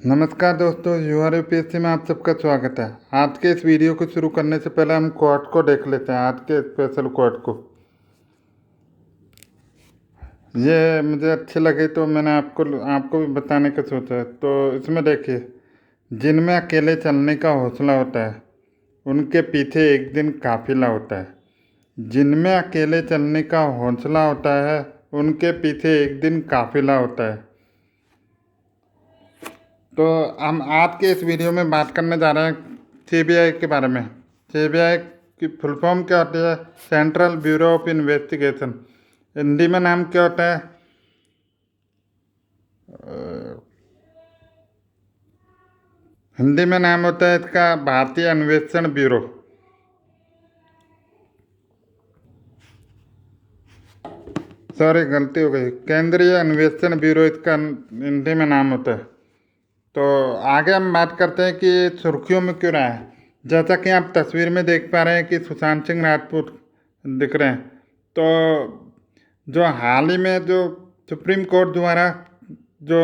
नमस्कार दोस्तों, यूआर यूपीएससी में आप सबका स्वागत है। आज के इस वीडियो को शुरू करने से पहले हम क्वाट को देख लेते हैं। आज के स्पेशल क्वाट को ये मुझे अच्छे लगे तो मैंने आपको भी बताने का सोचा है। तो इसमें देखिए, जिनमें अकेले चलने का हौसला होता है उनके पीछे एक दिन काफिला होता है। जिनमें अकेले चलने का हौसला होता है उनके पीछे एक दिन काफिला होता है। तो हम आज के इस वीडियो में बात करने जा रहे हैं सीबीआई के बारे में। सीबीआई की फुल फॉर्म क्या होती है? Central bureau of investigation. Hindi में नाम क्या होता है? हिंदी में नाम होता है इसका भारतीय अन्वेषण ब्यूरो। सॉरी, गलती हो गई, केंद्रीय अन्वेषण ब्यूरो इसका हिंदी में नाम होता है। तो आगे हम बात करते हैं कि ये सुर्खियों में क्यों रहा है। जैसा कि आप तस्वीर में देख पा रहे हैं कि सुशांत सिंह राजपूत दिख रहे हैं। तो जो हाल ही में जो सुप्रीम कोर्ट द्वारा जो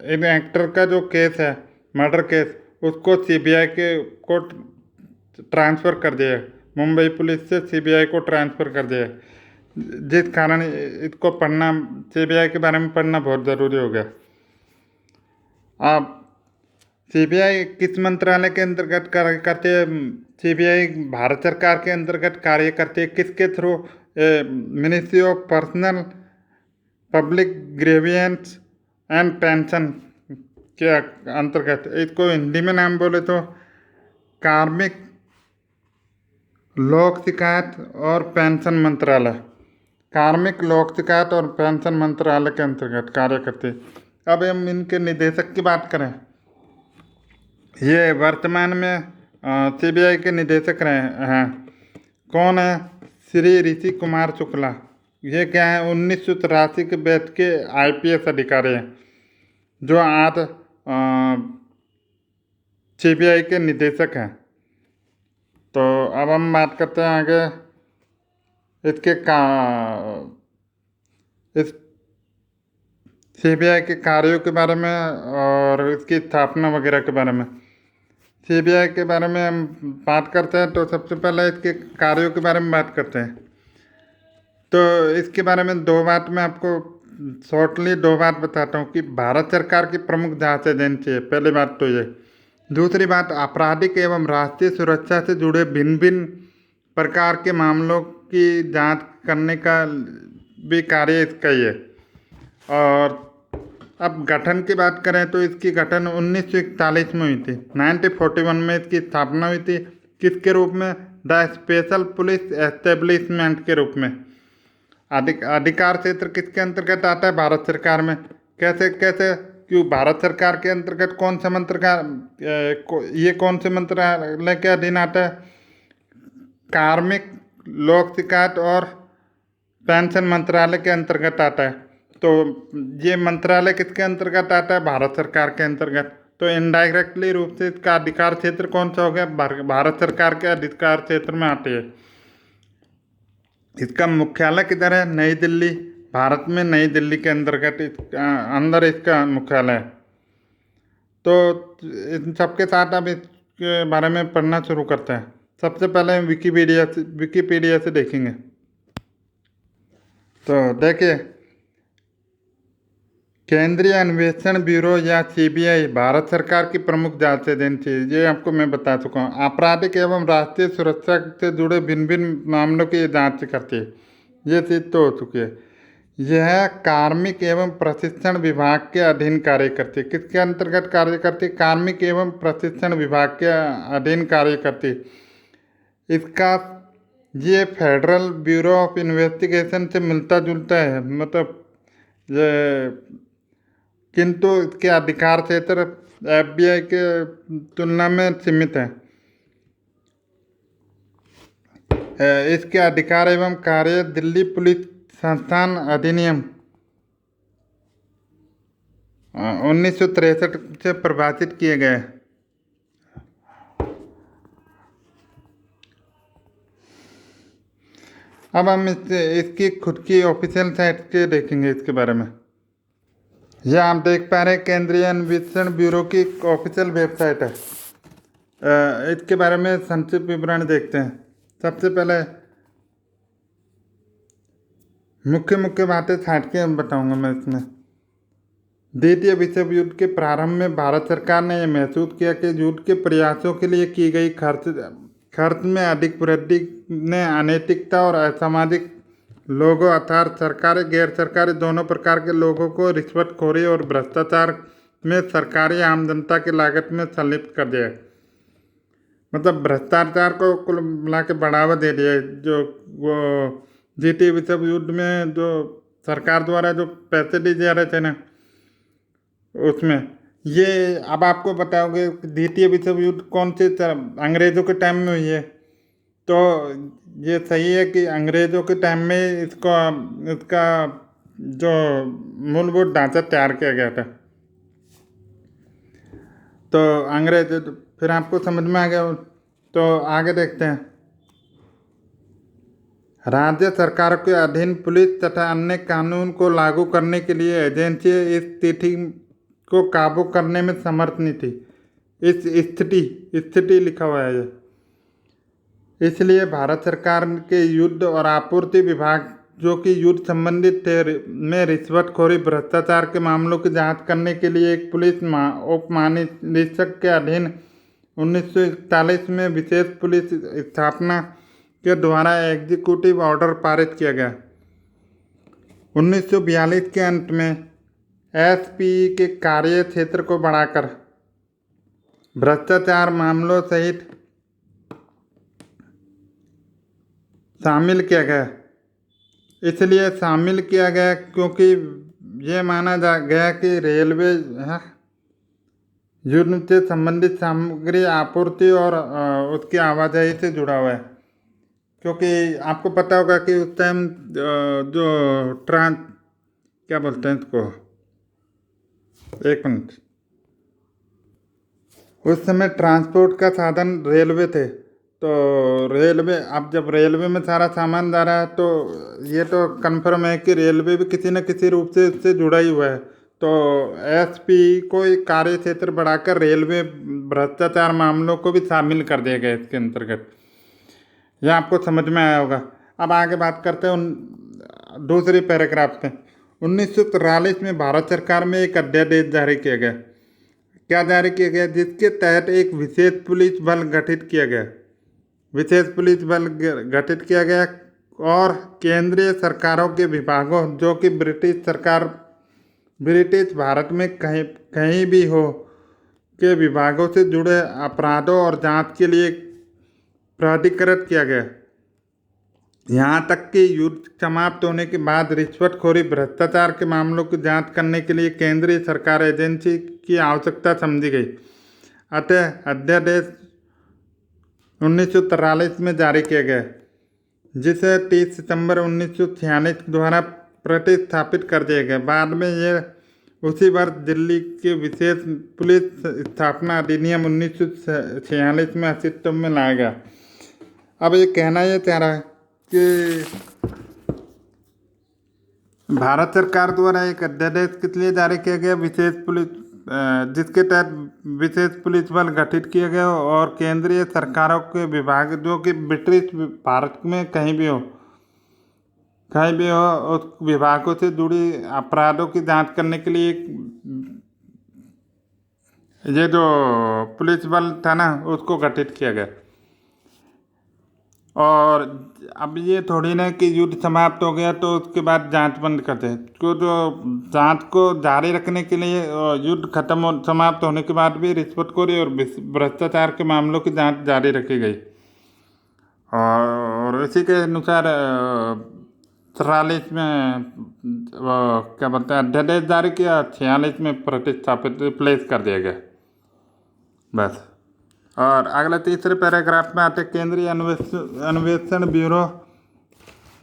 इन एक्टर का जो केस है, मर्डर केस, उसको सीबीआई के को ट्रांसफ़र कर दिया है। मुंबई पुलिस से सीबीआई को ट्रांसफ़र कर दिया है, जिस कारण इसको पढ़ना, सीबीआई के बारे में पढ़ना बहुत ज़रूरी हो गया। अब सीबीआई किस मंत्रालय के अंतर्गत कार्य करती है? सीबीआई भारत सरकार के अंतर्गत कार्य करती है। किसके through? Ministry of personnel public grievance and pension के अंतर्गत। इसको हिंदी में नाम बोले तो कार्मिक लोक शिकायत और पेंशन मंत्रालय। कार्मिक लोक शिकायत और पेंशन मंत्रालय के अंतर्गत कार्य करती है। अब हम इनके निदेशक की बात करें, ये वर्तमान में सीबीआई के निदेशक रहे हैं। कौन है? श्री ऋषि कुमार शुक्ला। ये क्या है? 1983 के बैच के आईपीएस अधिकारी हैं जो आज सीबीआई के निदेशक हैं। तो अब हम बात करते हैं आगे इसके इस सीबीआई के कार्यों के बारे में और इसकी स्थापना वगैरह के बारे में। सीबीआई के बारे में हम बात करते हैं तो सबसे पहले इसके कार्यों के बारे में बात करते हैं। तो इसके बारे में दो बात मैं आपको शॉर्टली दो बात बताता हूँ कि भारत सरकार की प्रमुख जांच एजेंसी है। पहली बात तो ये। दूसरी बात, आपराधिक एवं राष्ट्रीय सुरक्षा से जुड़े भिन्न भिन्न प्रकार के मामलों की जांच करने का भी कार्य इसका ही है। और अब गठन की बात करें तो इसकी गठन 1941 में हुई थी। 1941 में इसकी स्थापना हुई थी। किसके रूप में? द स्पेशल पुलिस एस्टेब्लिशमेंट के रूप में। अधिकार क्षेत्र किसके अंतर्गत आता है? भारत सरकार में। कैसे कैसे? क्यों भारत सरकार के अंतर्गत कौन सा ये कौन से मंत्रालय के अधीन आता है? कार्मिक लोक शिकायत और पेंशन मंत्रालय के अंतर्गत आता है। तो ये मंत्रालय किसके अंतर्गत आता है? भारत सरकार के अंतर्गत। तो इनडायरेक्टली रूप से इसका अधिकार क्षेत्र कौन सा हो गया? भारत सरकार के अधिकार क्षेत्र में आती है। इसका मुख्यालय किधर है? नई दिल्ली। भारत में नई दिल्ली के अंदर इसका मुख्यालय है। तो इन सबके साथ अब इसके बारे में पढ़ना शुरू करते हैं। सबसे पहले हम विकीपीडिया से देखेंगे। तो देखिए, केंद्रीय अन्वेषण ब्यूरो या सीबीआई भारत सरकार की प्रमुख जांच एजेंसी है। ये आपको मैं बता चुका हूँ। आपराधिक एवं राष्ट्रीय सुरक्षा से जुड़े भिन्न भिन्न मामलों की जांच करती है। ये चीज़ तो हो चुकी है। यह कार्मिक एवं प्रशिक्षण विभाग के अधीन कार्य करती है। किसके अंतर्गत कार्य करती है? कार्मिक एवं प्रशिक्षण विभाग के अधीन कार्य करती है। इसका ये फेडरल ब्यूरो ऑफ इन्वेस्टिगेशन से मिलता जुलता है, मतलब ये, किंतु इसके अधिकार क्षेत्र एफबीआई के तुलना में सीमित है। इसके अधिकार एवं कार्य दिल्ली पुलिस संस्थान अधिनियम 1963 से प्रभावित किए गए। अब हम इसकी खुद की ऑफिशियल साइट के देखेंगे इसके बारे में। यह आप देख पा रहे हैं केंद्रीय अन्वेषण ब्यूरो की ऑफिशियल वेबसाइट है। इसके बारे में संक्षिप्त विवरण देखते हैं। सबसे पहले मुख्य मुख्य बातें छांट के बताऊंगा मैं इसमें। द्वितीय विश्व युद्ध के प्रारंभ में भारत सरकार ने यह महसूस किया कि युद्ध के प्रयासों के लिए की गई खर्च में अधिक वृद्धि ने अनैतिकता और असामाजिक लोगों अर्थात सरकारी गैर सरकारी दोनों प्रकार के लोगों को रिश्वतखोरी और भ्रष्टाचार में सरकारी आम जनता की लागत में संलिप्त कर दिया। मतलब भ्रष्टाचार को कुल मिला के बढ़ावा दे दिया। जो वो द्वितीय विश्व युद्ध में जो सरकार द्वारा जो पैसे दिए जा रहे थे ना, उसमें ये अब आपको बताओगे द्वितीय विश्व युद्ध कौन से अंग्रेज़ों के टाइम में हुई है। तो ये सही है कि अंग्रेज़ों के टाइम में इसका जो मूलभूत ढांचा तैयार किया गया था। तो अंग्रेज फिर आपको समझ में आ गया। तो आगे देखते हैं। राज्य सरकार के अधीन पुलिस तथा अन्य कानून को लागू करने के लिए एजेंसियां इस स्थिति को काबू करने में समर्थ नहीं थी। इस स्थिति लिखा हुआ है ये। इसलिए भारत सरकार के युद्ध और आपूर्ति विभाग जो कि युद्ध संबंधित थे में रिश्वतखोरी भ्रष्टाचार के मामलों की जांच करने के लिए एक पुलिस उप महानिरीक्षक के अधीन 1941 में विशेष पुलिस स्थापना के द्वारा एग्जीक्यूटिव ऑर्डर पारित किया गया। 1942 के अंत में एसपीई के कार्य क्षेत्र को बढ़ाकर भ्रष्टाचार मामलों सहित शामिल किया गया। इसलिए शामिल किया गया क्योंकि ये माना गया कि रेलवे युद्ध से संबंधित सामग्री आपूर्ति और उसकी आवाजाही से जुड़ा हुआ है। क्योंकि आपको पता होगा कि उस टाइम जो क्या बोलते हैं इसको, एक मिनट, उस समय ट्रांसपोर्ट का साधन रेलवे थे। तो रेलवे, अब जब रेलवे में सारा सामान जा रहा है तो ये तो कन्फर्म है कि रेलवे भी किसी न किसी रूप से इससे जुड़ा ही हुआ है। तो एसपी को एक कार्य क्षेत्र बढ़ाकर रेलवे भ्रष्टाचार मामलों को भी शामिल कर दिया गया इसके अंतर्गत। यह आपको समझ में आया होगा। अब आगे बात करते हैं दूसरे पैराग्राफ में। 1943 में भारत सरकार में एक अध्यादेश जारी किया गया। क्या जारी किया गया? जिसके तहत एक विशेष पुलिस बल गठित किया गया। विशेष पुलिस बल गठित किया गया और केंद्रीय सरकारों के विभागों जो कि ब्रिटिश भारत में कहीं भी हो के विभागों से जुड़े अपराधों और जांच के लिए प्राधिकृत किया गया। यहाँ तक कि युद्ध समाप्त होने के बाद रिश्वतखोरी भ्रष्टाचार के मामलों की जांच करने के लिए केंद्रीय सरकार एजेंसी की आवश्यकता समझी गई। अतः अध्यादेश 1943 में जारी किया गया, जिसे 30 सितंबर 1946 द्वारा प्रतिस्थापित कर दिया गया। बाद में यह उसी वर्ष दिल्ली के विशेष पुलिस स्थापना अधिनियम 1946 में अस्तित्व में लाया गया। अब ये कहना ये चाह रहा है कि भारत सरकार द्वारा एक अध्यादेश किस लिए जारी किया गया, जिसके तहत विशेष पुलिस बल गठित किया गया और केंद्रीय सरकारों के विभाग जो कि ब्रिटिश भारत में कहीं भी हो उस विभागों से जुड़ी अपराधों की जांच करने के लिए ये जो पुलिस बल था ना, उसको गठित किया गया। और अब ये थोड़ी ना कि युद्ध समाप्त हो गया तो उसके बाद जांच बंद कर दे। तो जो जांच को जारी रखने के लिए युद्ध समाप्त होने के बाद भी रिश्वतखोरी और भ्रष्टाचार के मामलों की जांच जारी रखी गई। और इसी के अनुसार 43 में क्या बोलते हैं अध्यादेश जारी किया, 46 में प्रतिस्थापित रिप्लेस कर दिया गया बस। और अगले तीसरे पैराग्राफ में आते केंद्रीय अन्वेषण ब्यूरो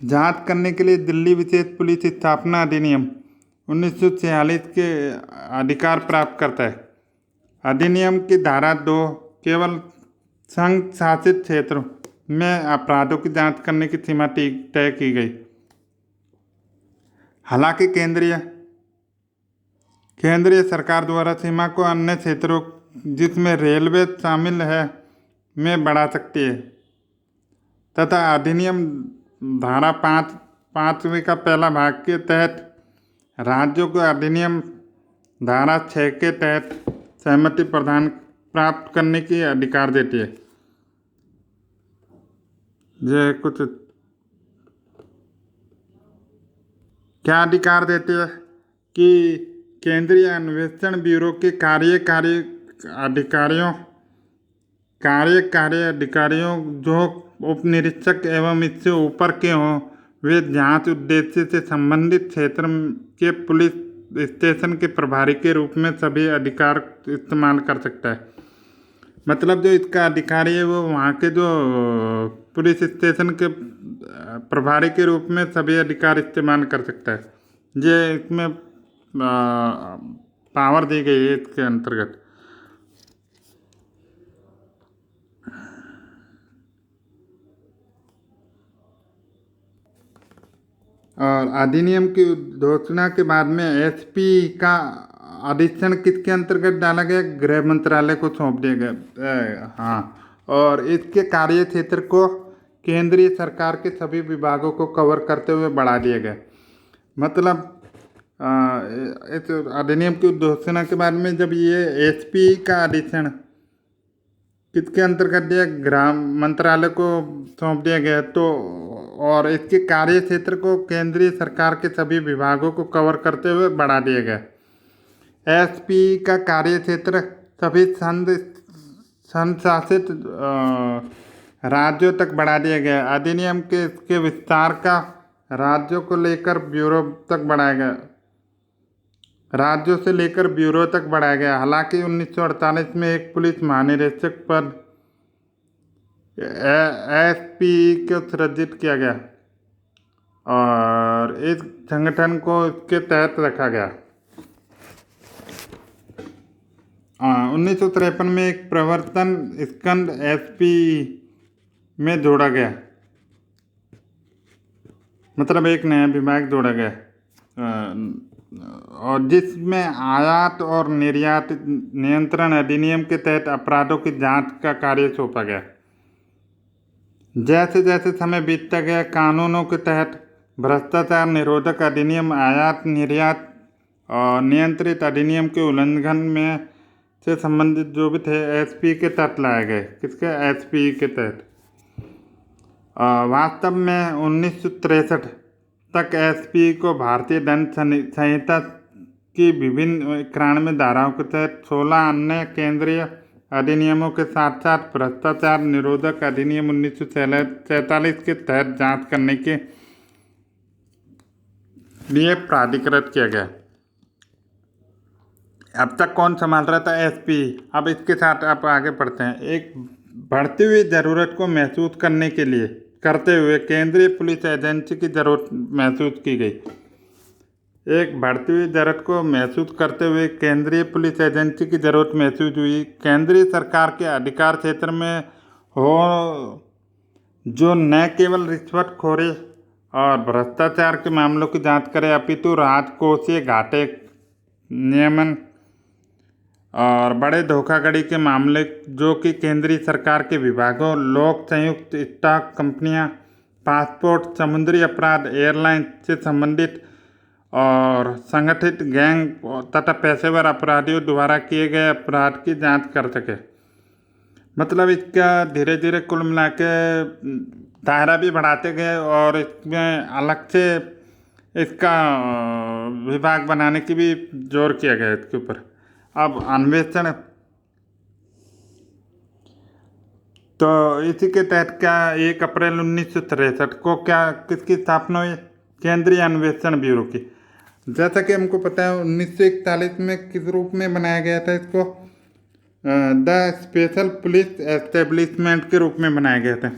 जांच करने के लिए दिल्ली विशेष पुलिस स्थापना अधिनियम 1946 के अधिकार प्राप्त करता है। अधिनियम की धारा 2 केवल संघ शासित क्षेत्रों में अपराधों की जांच करने की सीमा तय की गई। हालांकि केंद्रीय सरकार द्वारा सीमा को अन्य क्षेत्रों जिसमें रेलवे शामिल है में बढ़ा सकती है तथा अधिनियम धारा 5वीं का पहला भाग के तहत राज्यों को अधिनियम धारा 6 के तहत सहमति प्रदान प्राप्त करने की अधिकार देती है। ये कुछ क्या अधिकार देती है कि केंद्रीय अन्वेषण ब्यूरो के कार्यकारी अधिकारियों जो उप निरीक्षक एवं इससे ऊपर के हों वे जांच उद्देश्य से संबंधित क्षेत्र के पुलिस स्टेशन के प्रभारी के रूप में सभी अधिकार इस्तेमाल कर सकता है। मतलब जो इसका अधिकारी है वो वहाँ के जो पुलिस स्टेशन के प्रभारी के रूप में सभी अधिकार इस्तेमाल कर सकता है। ये इसमें पावर दी गई है इसके अंतर्गत। और अधिनियम की घोषणा के बाद में एसपी का अधिक्षण किसके अंतर्गत डाला गया? गृह मंत्रालय को सौंप दिया गया। हाँ, और इसके कार्य क्षेत्र को केंद्रीय सरकार के सभी विभागों को कवर करते हुए बढ़ा दिया गया। मतलब इस अधिनियम की घोषणा के बाद में जब ये एसपी का अधिक्षण किसके अंतर्गत दिया? गृह मंत्रालय को सौंप दिया गया तो और इसके कार्य क्षेत्र को केंद्रीय सरकार के सभी विभागों को कवर करते हुए बढ़ा दिया गया। एसपी का कार्य क्षेत्र सभी संघ शासित राज्यों तक बढ़ा दिया गया। अधिनियम के इसके विस्तार का राज्यों को लेकर ब्यूरो तक बढ़ाया गया, राज्यों से लेकर ब्यूरो तक बढ़ाया गया। हालांकि 1948 में एक पुलिस महानिरीक्षक पद एसपी को सृजित किया गया और इस संगठन को इसके तहत रखा गया। 1953 में एक प्रवर्तन स्कंद एसपी में जोड़ा गया, मतलब एक नया विभाग जोड़ा गया और जिसमें आयात और निर्यात नियंत्रण अधिनियम के तहत अपराधों की जांच का कार्य सौंपा गया। जैसे जैसे समय बीतता गया, कानूनों के तहत भ्रष्टाचार निरोधक अधिनियम, आयात निर्यात और नियंत्रित अधिनियम के उल्लंघन में से संबंधित जो भी थे एसपी के तहत लाए गए। किसके? एसपी के तहत। वास्तव में 1963 तक एसपी को भारतीय दंड संहिता की विभिन्न 91 धाराओं के तहत 16 अन्य केंद्रीय अधिनियमों के साथ साथ भ्रष्टाचार निरोधक अधिनियम 1947 के तहत जांच करने के लिए प्राधिकृत किया गया। अब तक कौन संभाल रहा था? एसपी। अब इसके साथ आप आगे बढ़ते हैं। एक बढ़ती हुई ज़रूरत को महसूस करते हुए केंद्रीय पुलिस एजेंसी की ज़रूरत महसूस की गई। एक बढ़ती हुई ज़रूरत को महसूस करते हुए केंद्रीय पुलिस एजेंसी की ज़रूरत महसूस हुई। केंद्रीय सरकार के अधिकार क्षेत्र में हो जो न केवल रिश्वतखोरी और भ्रष्टाचार के मामलों की जांच करे अपितु राजकोषीय घाटे नियमन और बड़े धोखाधड़ी के मामले जो कि केंद्रीय सरकार के विभागों, लोक संयुक्त स्टॉक कंपनियां, पासपोर्ट, समुद्री अपराध, एयरलाइन से संबंधित और संगठित गैंग तथा पेशेवर अपराधियों द्वारा किए गए अपराध की जांच कर सके। मतलब इसका धीरे धीरे कुल मिला के दायरा भी बढ़ाते गए और इसमें अलग से इसका विभाग बनाने की भी जोर किया गया इसके ऊपर। अब अन्वेषण, तो इसी के तहत क्या 1 अप्रैल 1963 को किसकी स्थापना हुई? केंद्रीय अन्वेषण ब्यूरो की। जैसा कि हमको पता है 1941 में किस रूप में बनाया गया था इसको? द स्पेशल पुलिस एस्टेब्लिशमेंट के रूप में बनाया गया था।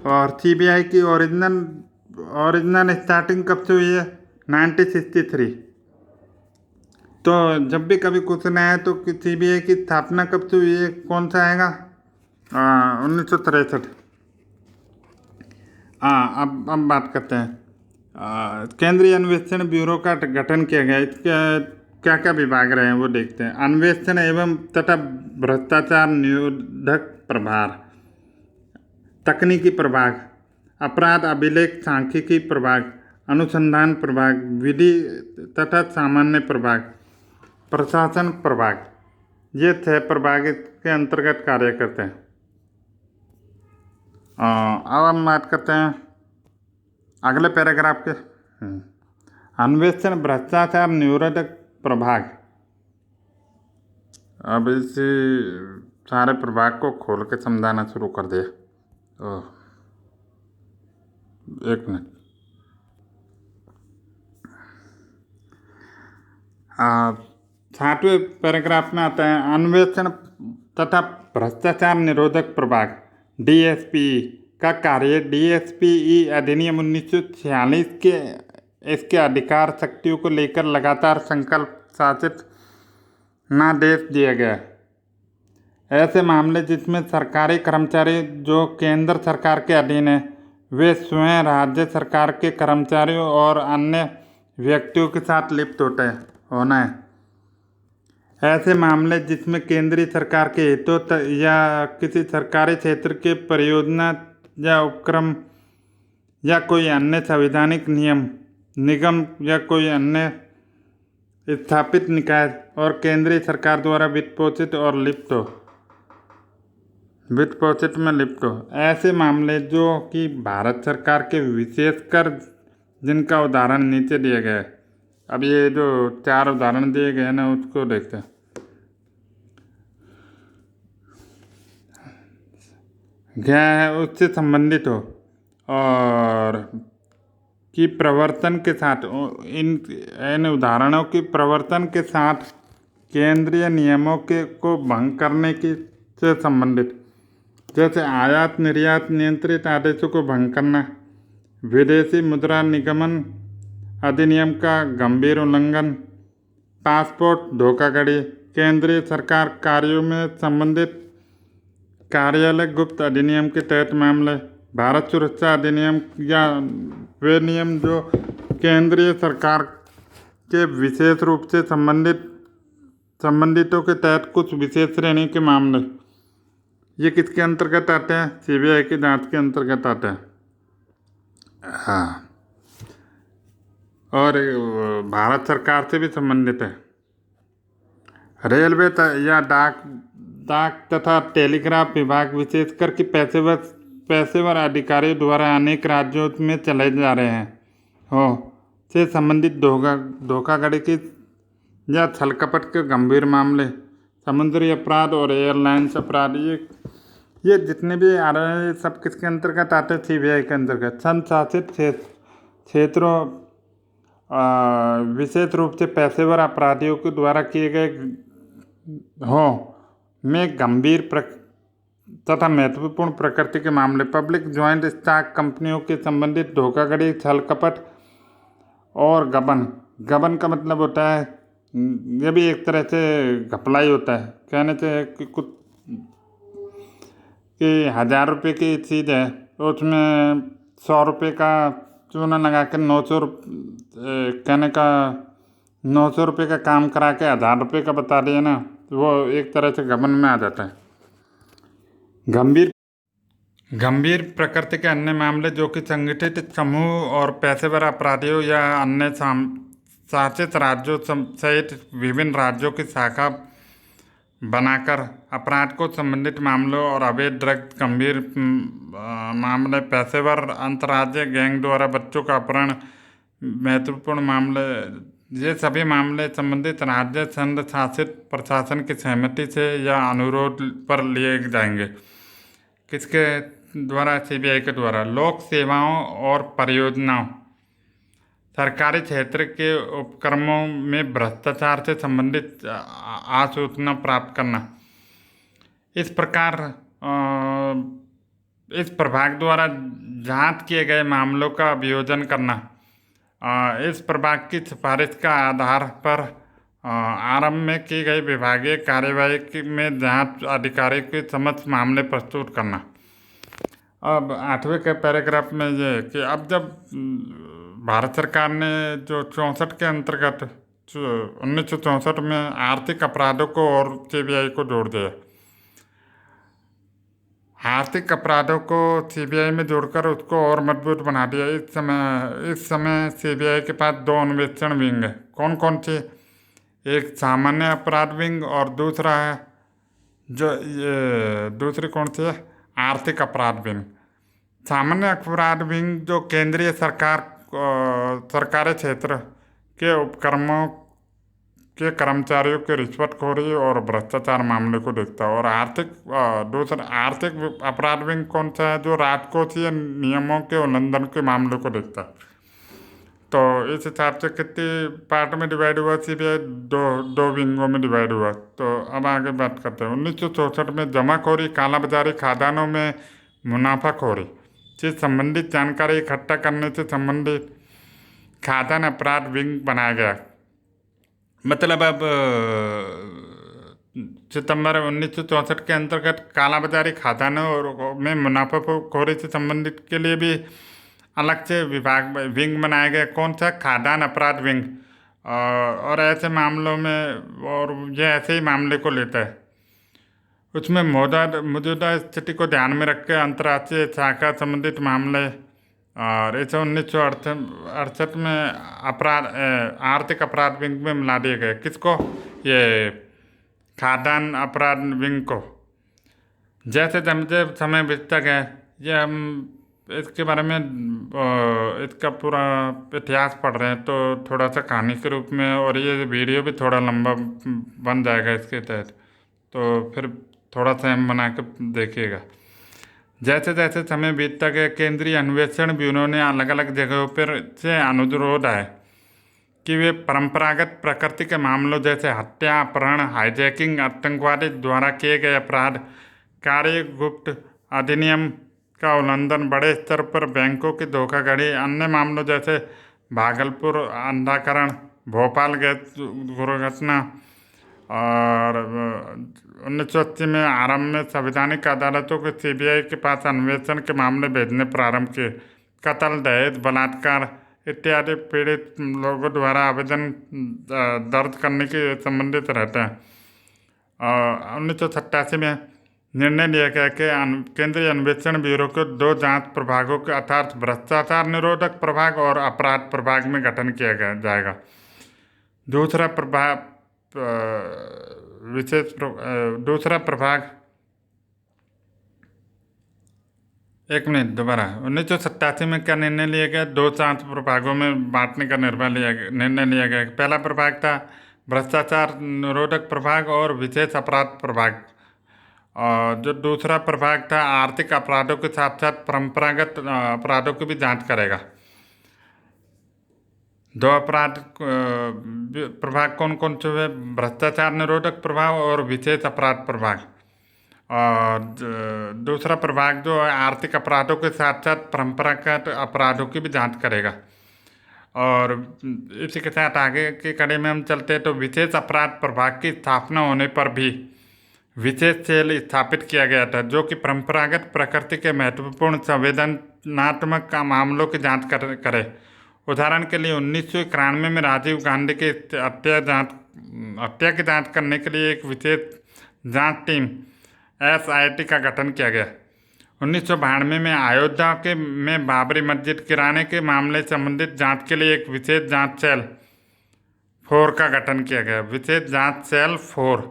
और सीबीआई की ओरिजिनल स्टार्टिंग कब से हुई है? 1963। तो जब भी कभी क्वेश्चन आया तो सीबीआई की स्थापना कब से हुई है, कौन सा आएगा? 1963। अब बात करते हैं केंद्रीय अन्वेषण ब्यूरो का गठन किया गया। इसके क्या क्या विभाग रहे हैं वो देखते हैं। अन्वेषण एवं तथा भ्रष्टाचार निरोधक प्रभार, तकनीकी प्रभाग, अपराध अभिलेख सांख्यिकी प्रभाग, अनुसंधान प्रभाग, विधि तथा सामान्य प्रभाग, प्रशासन प्रभाग। ये 6 प्रभाग के अंतर्गत कार्य करते हैं। अब हम बात करते हैं अगले पैराग्राफ के। अन्वेषण भ्रष्टाचार निरोधक प्रभाग। अब इस सारे प्रभाग को खोल के समझाना शुरू कर दिया। एक मिनट। 7वें पैराग्राफ में आता है अन्वेषण तथा भ्रष्टाचार निरोधक प्रभाग DSPE का कार्य। DSPE अधिनियम 1946 के इसके अधिकार शक्तियों को लेकर लगातार संकल्प शासित नादेश दिया गया। ऐसे मामले जिसमें सरकारी कर्मचारी जो केंद्र सरकार के अधीन है वे स्वयं राज्य सरकार के कर्मचारियों और अन्य व्यक्तियों के साथ लिप्त होना है। ऐसे मामले जिसमें केंद्रीय सरकार के हितों या किसी सरकारी क्षेत्र के परियोजना या उपक्रम या कोई अन्य संवैधानिक निगम या कोई अन्य स्थापित निकाय और केंद्रीय सरकार द्वारा वित्त पोषित में लिप्त हो। ऐसे मामले जो कि भारत सरकार के विशेषकर जिनका उदाहरण नीचे दिए गए। अब ये जो 4 उदाहरण दिए गए ना उसको देखते हैं। क्या है उससे संबंधित हो और कि प्रवर्तन के साथ इन उदाहरणों की प्रवर्तन के साथ केंद्रीय नियमों को भंग करने की से संबंधित, जैसे आयात निर्यात नियंत्रित आदेशों को भंग करना, विदेशी मुद्रा निगमन अधिनियम का गंभीर उल्लंघन, पासपोर्ट धोखाधड़ी, केंद्रीय सरकार कार्यों में संबंधित कार्यालय गुप्त अधिनियम के तहत मामले, भारत सुरक्षा अधिनियम या वे नियम जो केंद्रीय सरकार के विशेष रूप से संबंधितों के तहत कुछ विशेष श्रेणी के मामले। ये किसके अंतर्गत आते हैं? CBI की जांच के अंतर्गत आते हैं। हाँ, और भारत सरकार से भी संबंधित है। रेलवे या डाक तथा टेलीग्राफ विभाग विशेषकर कि पेशेवर अधिकारियों द्वारा अनेक राज्यों में चले जा रहे हैं से संबंधित धोखाधड़ी की या छल कपट के गंभीर मामले, समुद्री अपराध और एयरलाइंस अपराध। ये जितने भी आ रहे हैं सब किसके अंतर्गत आते हैं? CBI के अंतर्गत। संशासित क्षेत्रों विशेष रूप से पेशेवर अपराधियों के द्वारा किए गए में गंभीर तथा महत्वपूर्ण प्रकृति के मामले, पब्लिक ज्वाइंट स्टॉक कंपनियों के संबंधित धोखाधड़ी, छल कपट और गबन का मतलब होता है ये भी एक तरह से घपलाई होता है। कहने से कि कुछ कि 1000 रुपये की चीज़ है तो उसमें 100 रुपये का चूना लगा कर 900 रुपये का काम करा के 1000 रुपये का बता दिया ना, तो वो एक तरह से गबन में आ जाता है। गंभीर प्रकृति के अन्य मामले जो कि संगठित समूह और पेशेवर अपराधियों या अन्य शासित राज्यों सहित विभिन्न राज्यों की शाखा बनाकर अपराध को संबंधित मामलों और अवैध ड्रग्स गंभीर मामले, पेशेवर अंतर्राज्यीय गैंग द्वारा बच्चों का अपहरण महत्वपूर्ण मामले। ये सभी मामले संबंधित राज्य संघ शासित प्रशासन की सहमति से या अनुरोध पर लिए जाएंगे। किसके द्वारा? CBI के द्वारा। लोक सेवाओं और परियोजनाओं, सरकारी क्षेत्र के उपक्रमों में भ्रष्टाचार से संबंधित आसूचना प्राप्त करना। इस प्रकार इस प्रभाग द्वारा जांच किए गए मामलों का अभियोजन करना। इस प्रभाग की सिफारिश का आधार पर आरंभ में की गई विभागीय कार्यवाही में जांच अधिकारी के समक्ष मामले प्रस्तुत करना। अब 8वें के पैराग्राफ में ये कि अब जब भारत सरकार ने जो 64 के अंतर्गत 1964 में आर्थिक अपराधों को और सीबीआई को जोड़ दिया। आर्थिक अपराधों को सीबीआई में जोड़कर उसको और मजबूत बना दिया। इस समय सीबीआई के पास दो अन्वेषण विंग है। कौन कौन सी? एक सामान्य अपराध विंग और दूसरा है जो ये दूसरी कौन सी है? आर्थिक अपराध विंग। सामान्य अपराध विंग जो केंद्रीय सरकारी क्षेत्र के उपक्रमों के कर्मचारियों के रिश्वतखोरी और भ्रष्टाचार मामले को देखता है। और दूसरा आर्थिक अपराध विंग कौन सा है? जो राजकोषीय नियमों के उल्लंघन के मामले को देखता है। तो इस हिसाब से कितनी पार्ट में डिवाइड हुआ सीबीआई? दो दो विंगों में डिवाइड हुआ। तो अब आगे बात करते हैं। 1964 में जमाखोरी, कालाबाजारी, खादानों में मुनाफाखोरी से संबंधित जानकारी इकट्ठा करने से संबंधित खादान अपराध विंग बनाया गया। मतलब अब सितंबर 1964 के अंतर्गत कालाबाजारी, खादानों और में मुनाफाखोरी से संबंधित के लिए भी अलग से विंग बनाया गया। कौन सा? खादान अपराध विंग। और ऐसे मामलों में, और ये ऐसे ही मामले को लेता है। उसमें मौजूदा स्थिति को ध्यान में रख के अंतर्राष्ट्रीय शाखा संबंधित मामले, और इसे 1968 में आर्थिक अपराध विंग में मिला दिए गए। किसको? ये खादान अपराध विंग को। जैसे जैसे समय बीतता गया, ये हम इसके बारे में इसका पूरा इतिहास पढ़ रहे हैं तो थोड़ा सा कहानी के रूप में, और ये वीडियो भी थोड़ा लंबा बन जाएगा इसके तहत, तो फिर थोड़ा सा हम बना के देखिएगा। जैसे जैसे समय बीतता गया, केंद्रीय अन्वेषण ब्यूरो ने अलग अलग जगहों पर से अनुरोध आए कि वे परंपरागत प्रकृति के मामलों जैसे हत्या, अपहरण, हाईजैकिंग, आतंकवादी द्वारा किए गए अपराध, कार्य गुप्त अधिनियम का उल्लंघन, बड़े स्तर पर बैंकों की धोखाधड़ी, अन्य मामलों जैसे भागलपुर अंधाकरण, भोपाल गैस दुर्घटना, और 1980 में आरंभ में संवैधानिक अदालतों को सीबीआई के पास अन्वेषण के मामले भेजने प्रारंभ किए। कत्ल, दहेज, बलात्कार इत्यादि पीड़ित लोगों द्वारा आवेदन दर्ज करने के संबंधित रहते हैं। 1987 में निर्णय लिया गया कि केंद्रीय अन्वेषण ब्यूरो को दो जांच प्रभागों के अर्थात भ्रष्टाचार निरोधक प्रभाग और अपराध प्रभाग में गठन किया जाएगा। दूसरा प्रभाग 1987 में क्या निर्णय लिया गया? दो जांच प्रभागों में बांटने का निर्णय लिया गया। पहला प्रभाग था भ्रष्टाचार निरोधक प्रभाग और विशेष अपराध प्रभाग, और जो दूसरा प्रभाग था आर्थिक अपराधों के साथ साथ परंपरागत अपराधों की भी जांच करेगा। दो अपराध प्रभाग कौन कौन से हुए? भ्रष्टाचार निरोधक प्रभाग और विशेष अपराध प्रभाग। और दूसरा प्रभाग जो है आर्थिक अपराधों के साथ साथ परंपरागत अपराधों की भी जांच करेगा। और इसी के साथ आगे की कड़ी में हम चलते हैं तो विशेष अपराध प्रभाग की स्थापना होने पर भी विशेष सेल स्थापित किया गया था जो कि परंपरागत प्रकृति के महत्वपूर्ण संवेदनात्मक का मामलों की जांच करे। उदाहरण के लिए 1991 में राजीव गांधी की हत्या की जांच करने के लिए एक विशेष जांच टीम SIT का गठन किया गया। 1992 में अयोध्या में बाबरी मस्जिद गिराने के मामले संबंधित जांच के लिए एक विशेष जांच सेल 4 का गठन किया गया। विशेष जांच सेल 4।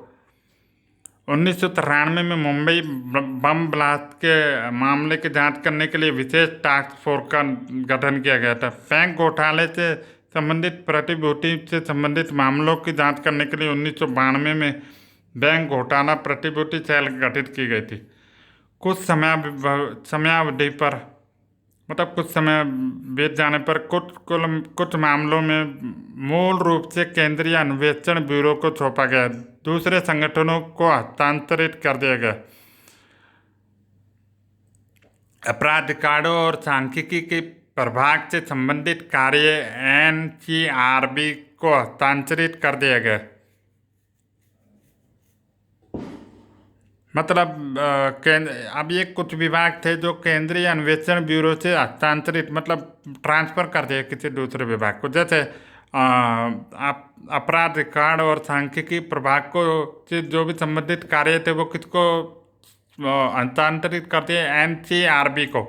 1993 में मुंबई बम ब्लास्ट के मामले की जांच करने के लिए विशेष टास्क फोर्स का गठन किया गया था। बैंक घोटाले से संबंधित प्रतिभूति से संबंधित मामलों की जांच करने के लिए 1992 में बैंक घोटाला प्रतिभूति सेल गठित की गई थी। कुछ समयावधि पर मतलब कुछ समय बीत जाने पर कुछ मामलों में मूल रूप से केंद्रीय अन्वेषण ब्यूरो को सौंपा गया, दूसरे संगठनों को हस्तांतरित कर दिया गया। अपराध रिकॉर्डों और सांख्यिकी के प्रभाग से संबंधित कार्य NCRB को हस्तांतरित कर दिया गया। मतलब अब ये कुछ विभाग थे जो केंद्रीय अन्वेषण ब्यूरो से हस्तांतरित मतलब ट्रांसफ़र कर दिए किसी दूसरे विभाग को। जैसे अपराध रिकॉर्ड और सांख्यिकी प्रभाग को से जो भी संबंधित कार्य थे वो किसको हस्तांतरित करती है, एनसीआरबी को।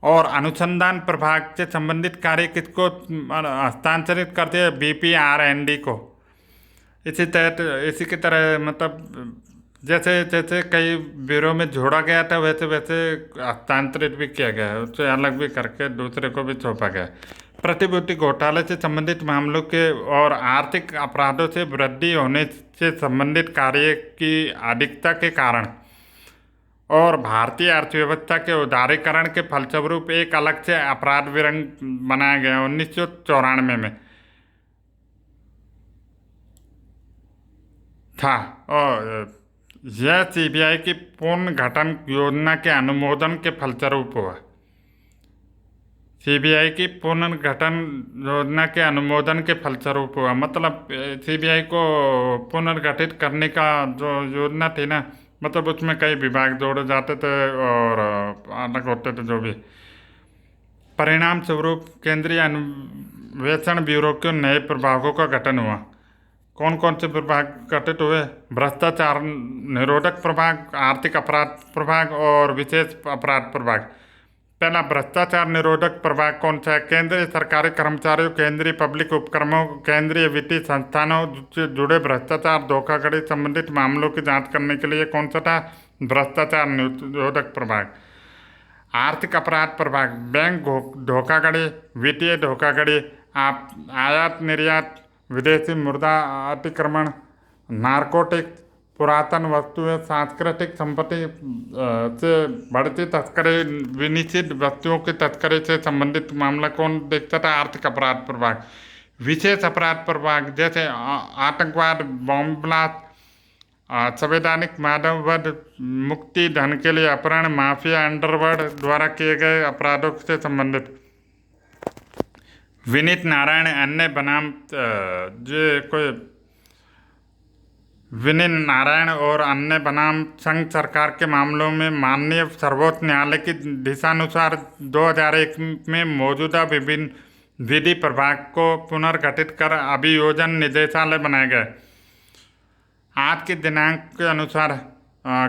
और अनुसंधान प्रभाग से संबंधित कार्य किसको हस्तांतरित करती है, बीपीआरएनडी को। इसी की तरह मतलब जैसे जैसे कई ब्यूरो में जोड़ा गया था वैसे वैसे हस्तांतरित भी किया गया है, उससे अलग भी करके दूसरे को भी सौंपा गया है। प्रतिभूति घोटाले से संबंधित मामलों के और आर्थिक अपराधों से वृद्धि होने से संबंधित कार्य की अधिकता के कारण और भारतीय अर्थव्यवस्था के उदारीकरण के फलस्वरूप एक अलग से अपराध विवरण बनाया गया 1994 में था। और यह सीबीआई की पुनर्गठन योजना के अनुमोदन के फलस्वरूप हुआ। सीबीआई की पुनर्गठन योजना के अनुमोदन के फलस्वरूप हुआ, मतलब सीबीआई को पुनर्गठित करने का जो योजना थी ना, मतलब उसमें कई विभाग जोड़े जाते थे और अलग होते थे जो भी। परिणाम स्वरूप केंद्रीय अन्वेषण ब्यूरो के नए प्रभागों का गठन हुआ। कौन कौन से प्रभाग गठित हुए? भ्रष्टाचार निरोधक प्रभाग, आर्थिक अपराध प्रभाग और विशेष अपराध प्रभाग। पहला भ्रष्टाचार निरोधक प्रभाग कौन सा है? केंद्रीय सरकारी कर्मचारियों, केंद्रीय पब्लिक उपक्रमों, केंद्रीय वित्तीय संस्थानों से जुड़े भ्रष्टाचार धोखाधड़ी संबंधित मामलों की जांच करने के लिए कौन सा था? भ्रष्टाचार निरोधक प्रभाग। आर्थिक अपराध प्रभाग, बैंक धोखाधड़ी, वित्तीय धोखाधड़ी, आयात निर्यात, विदेशी मुद्रा अतिक्रमण, नारकोटिक्स, पुरातन वस्तुएं, सांस्कृतिक संपत्ति से बढ़ती तस्करी, विनिषिद्ध वस्तुओं की तस्करी से संबंधित मामला कौन देखता था? आर्थिक अपराध प्रभाग। विशेष अपराध प्रभाग जैसे आतंकवाद, बॉम्ब ब्लास्ट, संवैधानिक मानववध, मुक्ति धन के लिए अपहरण, माफिया अंडरवर्ल्ड द्वारा किए गए अपराधों से संबंधित। विनीत नारायण अन्य बनाम जो कोई विनीत नारायण और अन्य बनाम संघ सरकार के मामलों में माननीय सर्वोच्च न्यायालय की दिशानुसार 2001 में मौजूदा विभिन्न विधि प्रभाग को पुनर्गठित कर अभियोजन निदेशालय बनाया गया। आज के दिनांक के अनुसार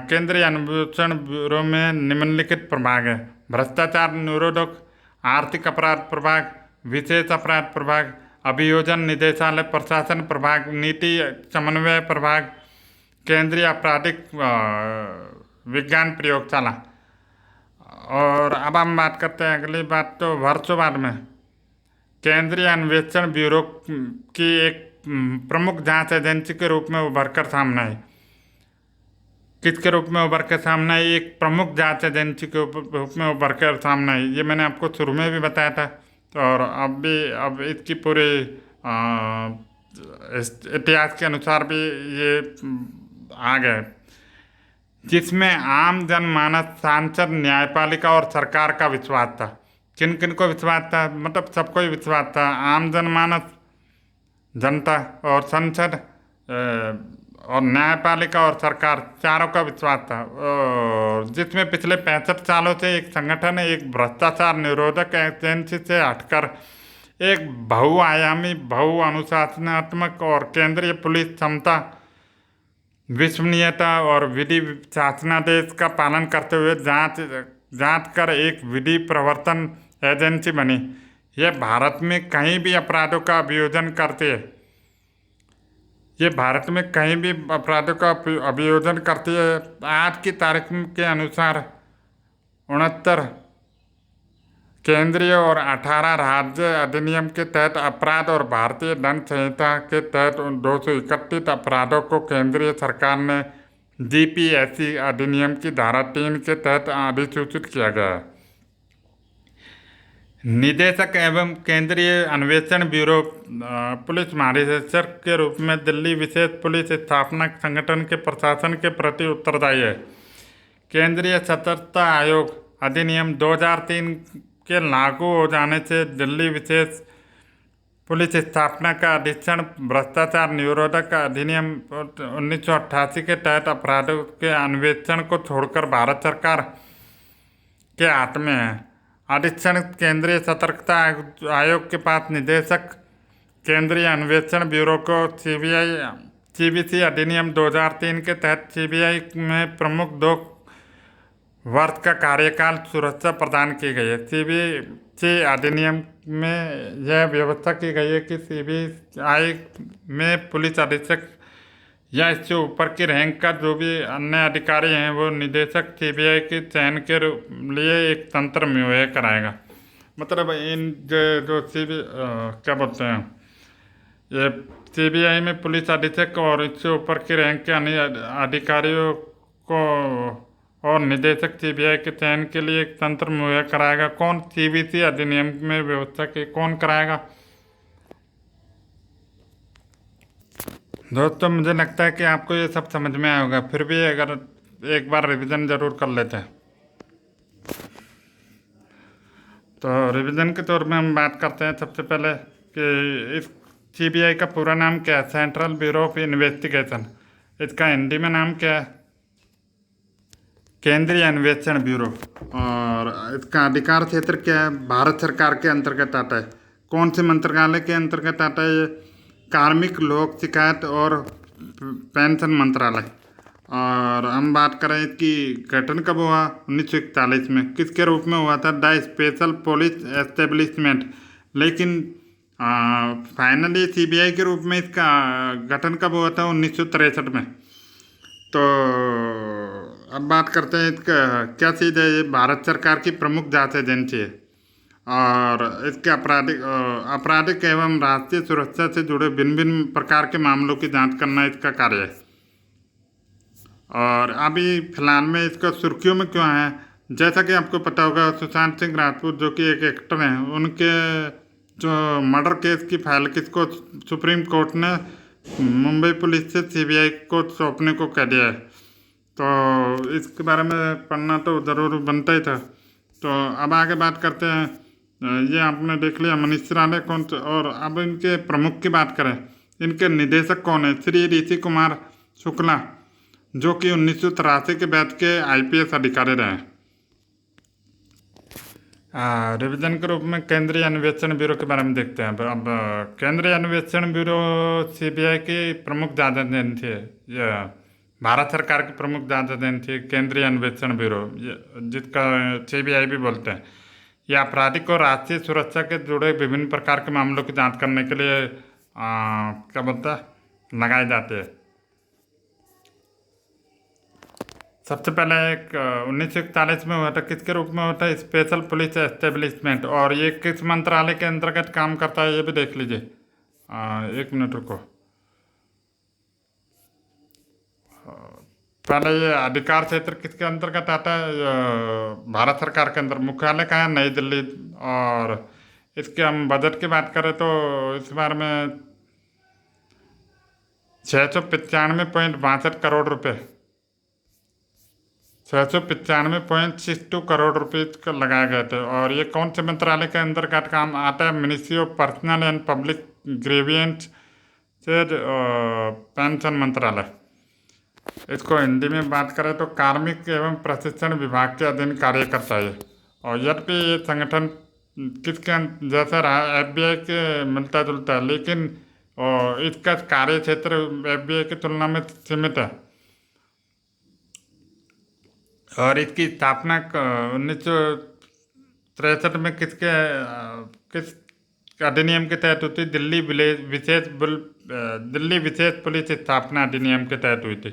केंद्रीय अन्वेषण ब्यूरो में निम्नलिखित प्रभाग है: भ्रष्टाचार निरोधक, आर्थिक अपराध प्रभाग, विशेष अपराध प्रभाग, अभियोजन निदेशालय, प्रशासन प्रभाग, नीति समन्वय प्रभाग, केंद्रीय आपराधिक विज्ञान प्रयोगशाला। और अब हम बात करते हैं अगली बात, तो वर्षों बाद में केंद्रीय अन्वेषण ब्यूरो की एक प्रमुख जांच एजेंसी के रूप में उभर कर सामने आई। किसके रूप में उभर कर सामने आई? एक प्रमुख जांच एजेंसी के रूप में उभर कर सामने आई। ये मैंने आपको शुरू में भी बताया था, और अब इसकी पूरी इतिहास के अनुसार भी ये आ गए, जिसमें आम जनमानस, सांसद, न्यायपालिका और सरकार का विश्वास था। किन किन को विश्वास था? मतलब सबको ही विश्वास था। आम जनमानस, जनता और संसद और न्यायपालिका और सरकार, चारों का विश्वास था। और जिसमें पिछले 65 सालों से एक संगठन, एक भ्रष्टाचार निरोधक एजेंसी से हटकर एक बहुआयामी, बहुअनुशासनात्मक और केंद्रीय पुलिस क्षमता, विश्वसनीयता और विधि शासनादेश का पालन करते हुए जांच कर एक विधि प्रवर्तन एजेंसी बनी। यह भारत में कहीं भी अपराधों का अभियोजन करती है। ये भारत में कहीं भी अपराधों का अभियोजन करती है। आज की तारीख के अनुसार 69 केंद्रीय और 18 राज्य अधिनियम के तहत अपराध और भारतीय दंड संहिता के तहत 231 अपराधों को केंद्रीय सरकार ने जीपीएससी अधिनियम की धारा 3 के तहत अधिसूचित किया गया है। निदेशक एवं केंद्रीय अन्वेषण ब्यूरो पुलिस महानिदेशक के रूप में दिल्ली विशेष पुलिस स्थापना संगठन के प्रशासन के प्रति उत्तरदायी है। केंद्रीय सतर्कता आयोग अधिनियम 2003 के लागू हो जाने से दिल्ली विशेष पुलिस स्थापना का अधीक्षण भ्रष्टाचार निरोधक अधिनियम 1988 के तहत अपराधों के अन्वेषण को छोड़कर भारत सरकार के हाथ में है। अधीक्षण केंद्रीय सतर्कता आयोग के पास निदेशक केंद्रीय अन्वेषण ब्यूरो को सीबीआई सीबीसी अधिनियम 2003 के तहत सीबीआई में प्रमुख 2 वर्ष का कार्यकाल सुरक्षा प्रदान की गई है। सीबीसी अधिनियम में यह व्यवस्था की गई है कि सीबीआई में पुलिस अधीक्षक या इससे ऊपर की रैंक का जो भी अन्य अधिकारी हैं वो निदेशक सीबीआई के चयन के लिए एक तंत्र मुहैया कराएगा। मतलब इन जो क्या बोलते हैं, ये सीबीआई में पुलिस अधीक्षक और इससे ऊपर की रैंक के अन्य अधिकारियों को और निदेशक सीबीआई के चयन के लिए एक तंत्र मुहैया कराएगा। कौन? सीबीसी अधिनियम में व्यवस्था के कौन कराएगा? दोस्तों, मुझे लगता है कि आपको ये सब समझ में आया होगा, फिर भी अगर एक बार रिवीजन जरूर कर लेते हैं। तो रिवीजन के तौर में हम बात करते हैं सबसे पहले कि इस सीबीआई का पूरा नाम क्या है? Central bureau of investigation. इसका हिंदी में नाम क्या है? केंद्रीय अन्वेषण ब्यूरो। और इसका अधिकार क्षेत्र क्या है? भारत सरकार के अंतर्गत आता है। कौन से मंत्रालय के अंतर्गत आता है ये? कार्मिक, लोक शिकायत और पेंशन मंत्रालय। और हम बात करें इसकी गठन कब हुआ? 1941 में। किसके रूप में हुआ था? The special police establishment. लेकिन फाइनली सीबीआई के रूप में इसका गठन कब हुआ था? 1963 में। तो अब बात करते हैं इसका क्या चीज़ है। ये भारत सरकार की प्रमुख जांच एजेंसी है और इसके आपराधिक एवं राष्ट्रीय सुरक्षा से जुड़े भिन्न भिन्न प्रकार के मामलों की जांच करना इसका कार्य है। और अभी फिलहाल में इसका सुर्खियों में क्यों है? जैसा कि आपको पता होगा, सुशांत सिंह राजपूत जो कि एक एक्टर हैं, उनके जो मर्डर केस की फाइल किसको सुप्रीम कोर्ट ने मुंबई पुलिस से सीबीआई को सौंपने को कह दिया है। तो इसके बारे में पढ़ना तो ज़रूर बनता ही था। तो अब आगे बात करते हैं। ये आपने देख लिया मनीष सिराले कौन से, और अब इनके प्रमुख की बात करें। इनके निदेशक कौन है? श्री ऋषि कुमार शुक्ला, जो कि 1983 के बैच के आईपीएस अधिकारी रहे। रिवीजन के रूप में केंद्रीय अन्वेषण ब्यूरो के बारे में देखते हैं। अब केंद्रीय अन्वेषण ब्यूरो सीबीआई की प्रमुख जांच एजेंसी है। यह भारत सरकार की प्रमुख जांच एजेंसी केंद्रीय अन्वेषण ब्यूरो, जिसका सीबीआई भी बोलते हैं। यह आपराधिक और राष्ट्रीय सुरक्षा के जुड़े विभिन्न प्रकार के मामलों की जांच करने के लिए क्या बोलता है लगाए जाते हैं। सबसे पहले एक 1941 में हुआ था। किसके रूप में हुआ था? Special police establishment. और ये किस मंत्रालय के अंतर्गत काम करता है ये भी देख लीजिए। एक मिनट रुको। पहले ये अधिकार क्षेत्र किसके अंतर्गत आता है? भारत सरकार के अंदर। मुख्यालय कहाँ है? नई दिल्ली। और इसके हम बजट की बात करें तो इस बार में 695.62 करोड़ रुपये, 695.62 करोड़ रुपये का लगाए गए थे। और ये कौन से मंत्रालय के अंतर्गत काम आता है? Ministry of personal and public grievance से पेंशन मंत्रालय। इसको हिंदी में बात करें तो कार्मिक एवं प्रशिक्षण विभाग के अधीन कार्य करता है। और यद्यपि ये संगठन किसके जैसा रहा, एफबीआई के मिलता जुलता है, लेकिन इसका कार्य क्षेत्र एफबीआई की तुलना में सीमित है। और इसकी स्थापना 1963 में किस अधिनियम के तहत हुई थी? दिल्ली विशेष पुलिस स्थापना अधिनियम के तहत हुई थी।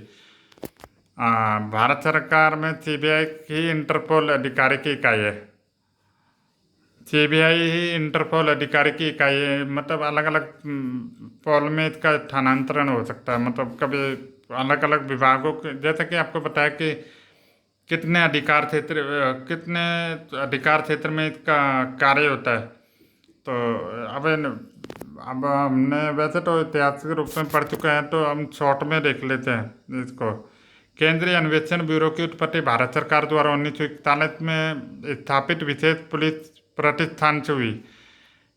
भारत सरकार में सीबीआई ही इंटरपोल अधिकारी की इकाई है। सीबीआई ही इंटरपोल अधिकारी की इकाई है। मतलब अलग अलग पोल में इसका स्थानांतरण हो सकता है। मतलब कभी अलग अलग विभागों के, जैसा कि आपको पता है कि कितने अधिकार क्षेत्र में इसका कार्य होता है। तो अब हमने वैसे तो इतिहास के रूप में पढ़ चुके हैं, तो हम शॉर्ट में देख लेते हैं इसको। केंद्रीय अन्वेषण ब्यूरो की उत्पत्ति भारत सरकार द्वारा 1941 में स्थापित विशेष पुलिस प्रतिष्ठान से हुई।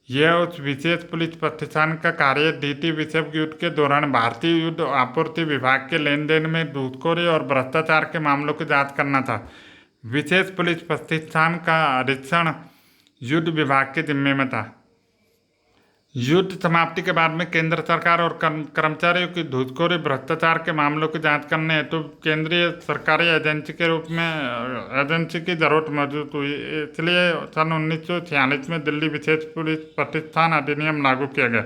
यह उस विशेष पुलिस प्रतिष्ठान का कार्य द्वितीय विश्व युद्ध के दौरान भारतीय युद्ध आपूर्ति विभाग के लेन देन में घूसखोरी और भ्रष्टाचार के मामलों की जांच करना था। विशेष पुलिस प्रतिष्ठान का अधीक्षण युद्ध विभाग के जिम्मे में था। युद्ध समाप्ति के बाद में केंद्र सरकार और कर्मचारियों की घूसखोरी भ्रष्टाचार के मामलों की जांच करने हेतु केंद्रीय सरकारी एजेंसी के रूप में एजेंसी की जरूरत मौजूद हुई। इसलिए सन 1946 में दिल्ली विशेष पुलिस प्रतिष्ठान अधिनियम लागू किया गया।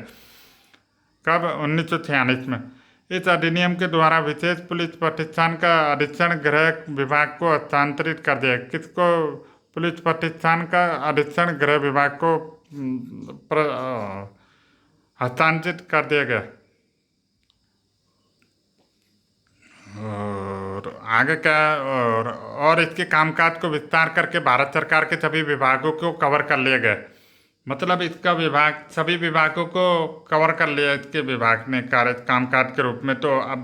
कब? 1946 में। इस अधिनियम के द्वारा विशेष पुलिस प्रतिष्ठान का अधीक्षण गृह विभाग को हस्तांतरित कर दिया। किसको? पुलिस प्रतिष्ठान का अधीक्षण गृह विभाग को हस्तांतरित कर दिया गया। और आगे क्या? और इसके कामकाज को विस्तार करके भारत सरकार के सभी विभागों को कवर कर लिया गया। मतलब इसका विभाग सभी विभागों को कवर कर लिया इसके विभाग ने कार्य कामकाज के रूप में। तो अब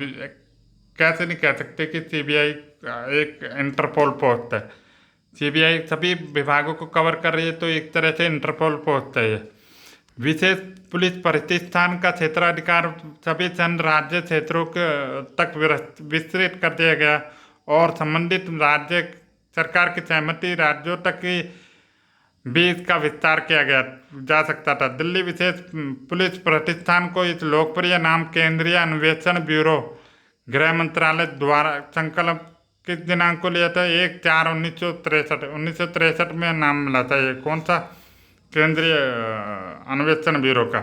कैसे नहीं कह सकते कि सीबीआई एक इंटरपोल पोस्ट है। सीबीआई सभी विभागों को कवर कर रही है, तो एक तरह से इंटरपोल पोस्ट है ये। विशेष पुलिस प्रतिष्ठान का क्षेत्राधिकार सभी संघ राज्य क्षेत्रों के तक विस्तृत कर दिया गया और संबंधित राज्य सरकार की सहमति राज्यों तक की भी इसका विस्तार किया गया जा सकता था। दिल्ली विशेष पुलिस प्रतिष्ठान को इस लोकप्रिय नाम केंद्रीय अन्वेषण ब्यूरो गृह मंत्रालय द्वारा संकल्प किस दिनांक को लिया था? 1/4/1963। 1963 में नाम मिला था ये। कौन सा? केंद्रीय अन्वेषण ब्यूरो का।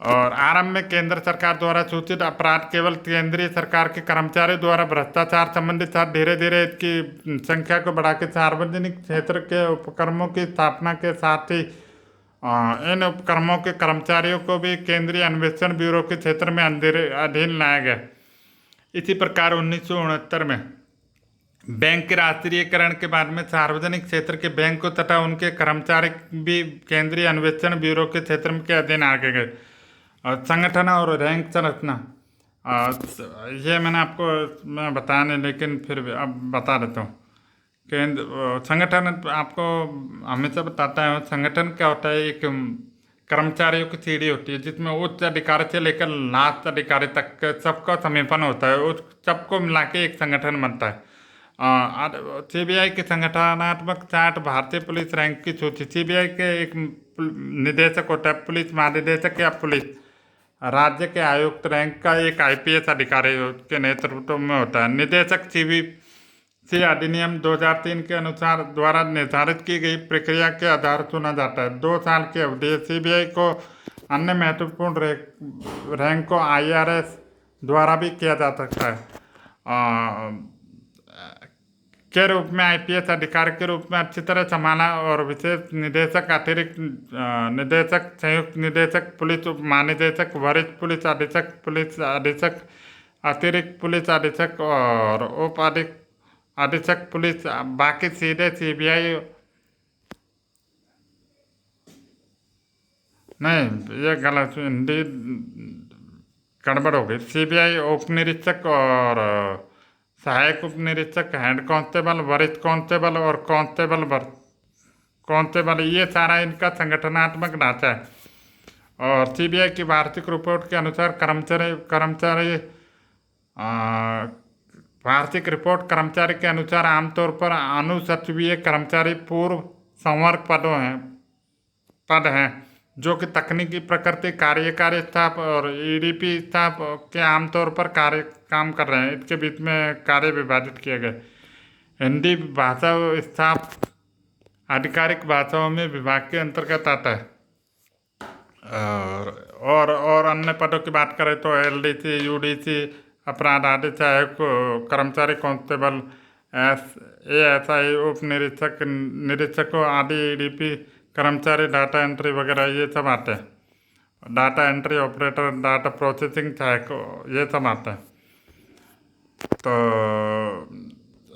और आरंभ में केंद्र सरकार द्वारा सूचित अपराध केवल केंद्रीय सरकार के कर्मचारियों द्वारा भ्रष्टाचार संबंधित था। धीरे धीरे इसकी संख्या को बढ़ा के सार्वजनिक क्षेत्र के उपक्रमों की स्थापना के साथ ही इन उपक्रमों के कर्मचारियों को भी केंद्रीय अन्वेषण ब्यूरो के क्षेत्र में अधीन लाया गया। इसी प्रकार 1969 में बैंक के राष्ट्रीयकरण के बाद में सार्वजनिक क्षेत्र के बैंकों तथा उनके कर्मचारी भी केंद्रीय अन्वेषण ब्यूरो के क्षेत्र के अधीन आ गए। संगठन और रैंक संरचना, ये मैंने आपको मैं बताया नहीं, लेकिन फिर भी अब बता देता हूँ। केंद्र संगठन आपको हमेशा बताता है। संगठन क्या होता है? एक कर्मचारियों की सीढ़ी होती है जिसमें उच्च अधिकारी से लेकर लास्ट अधिकारी तक सबका समीपन होता है। उस सबको मिला के एक संगठन बनता है। सीबीआई के संगठनात्मक चार्ट भारतीय पुलिस रैंक की सूची। सीबीआई के एक निदेशक होता है, पुलिस महानिदेशक या पुलिस राज्य के आयुक्त रैंक का एक आईपीएस अधिकारी के नेतृत्व में होता है। निदेशक सीबीसी अधिनियम 2003 के अनुसार द्वारा निर्धारित की गई प्रक्रिया के आधार चुना जाता है। 2 साल की अवधि। सीबीआई को अन्य महत्वपूर्ण रैंक को आईआरएस द्वारा भी किया जा सकता है के रूप में आईपीएस अधिकारी के रूप में अच्छी तरह संभाला। और विशेष निदेशक, अतिरिक्त निदेशक, संयुक्त निदेशक, पुलिस उप महानिदेशक, वरिष्ठ पुलिस अधीक्षक, अतिरिक्त पुलिस अधीक्षक और उप अधीक्षक पुलिस। बाकी सीधे सीबीआई नहीं, ये गलत हिंदी गड़बड़ हो गई। सीबीआई उप निरीक्षक और सहायक उप निरीक्षक, हेड कांस्टेबल, वरिष्ठ कांस्टेबल और कांस्टेबल, ये सारा इनका संगठनात्मक ढांचा है। और सीबीआई की वार्षिक रिपोर्ट के अनुसार वार्षिक रिपोर्ट कर्मचारी के अनुसार आमतौर पर अनुसचिवीय कर्मचारी पूर्व संवर्ग पद हैं जो कि तकनीकी प्रकृति, कार्यकारी स्टाफ और ईडीपी स्टाफ के आमतौर पर काम कर रहे हैं। इसके बीच में कार्य विभाजित किए गए। हिंदी भाषा स्टाफ आधिकारिक भाषाओं में विभाग के अंतर्गत आता है। और अन्य पदों की बात करें तो एलडीसी, यूडीसी, अपराध आदि सहायक कर्मचारी, कांस्टेबल, एएसआई, उप निरीक्षकों आदि, ईडीपी कर्मचारी, डाटा एंट्री वगैरह ये सब आते हैं। Data entry operator, data processing सहायक, ये सब आते हैं। तो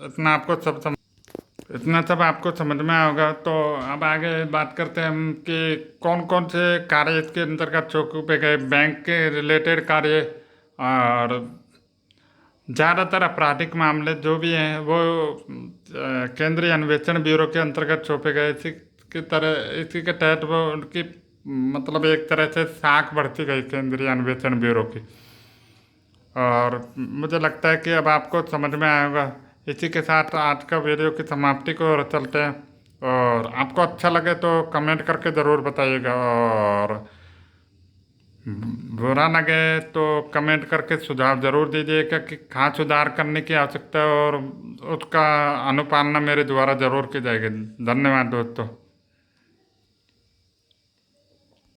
इतना सब आपको समझ में आएगा। तो अब आगे बात करते हैं हम कि कौन कौन से कार्य इसके अंतर्गत सौंपे गए। बैंक के रिलेटेड कार्य और ज़्यादातर आपराधिक मामले जो भी हैं वो केंद्रीय अन्वेषण ब्यूरो के अंतर्गत सौंपे गए। इसी के तहत वो उनकी मतलब एक तरह से साख बढ़ती गई केंद्रीय अन्वेषण ब्यूरो की। और मुझे लगता है कि अब आपको समझ में आएगा। इसी के साथ आज का वीडियो की समाप्ति को ओर चलते हैं और आपको अच्छा लगे तो कमेंट करके ज़रूर बताइएगा, और बुरा लगे तो कमेंट करके सुझाव ज़रूर दीजिएगा कि कहाँ सुधार करने की आवश्यकता है, और उसका अनुपालना मेरे द्वारा ज़रूर की जाएगी। धन्यवाद दोस्तों।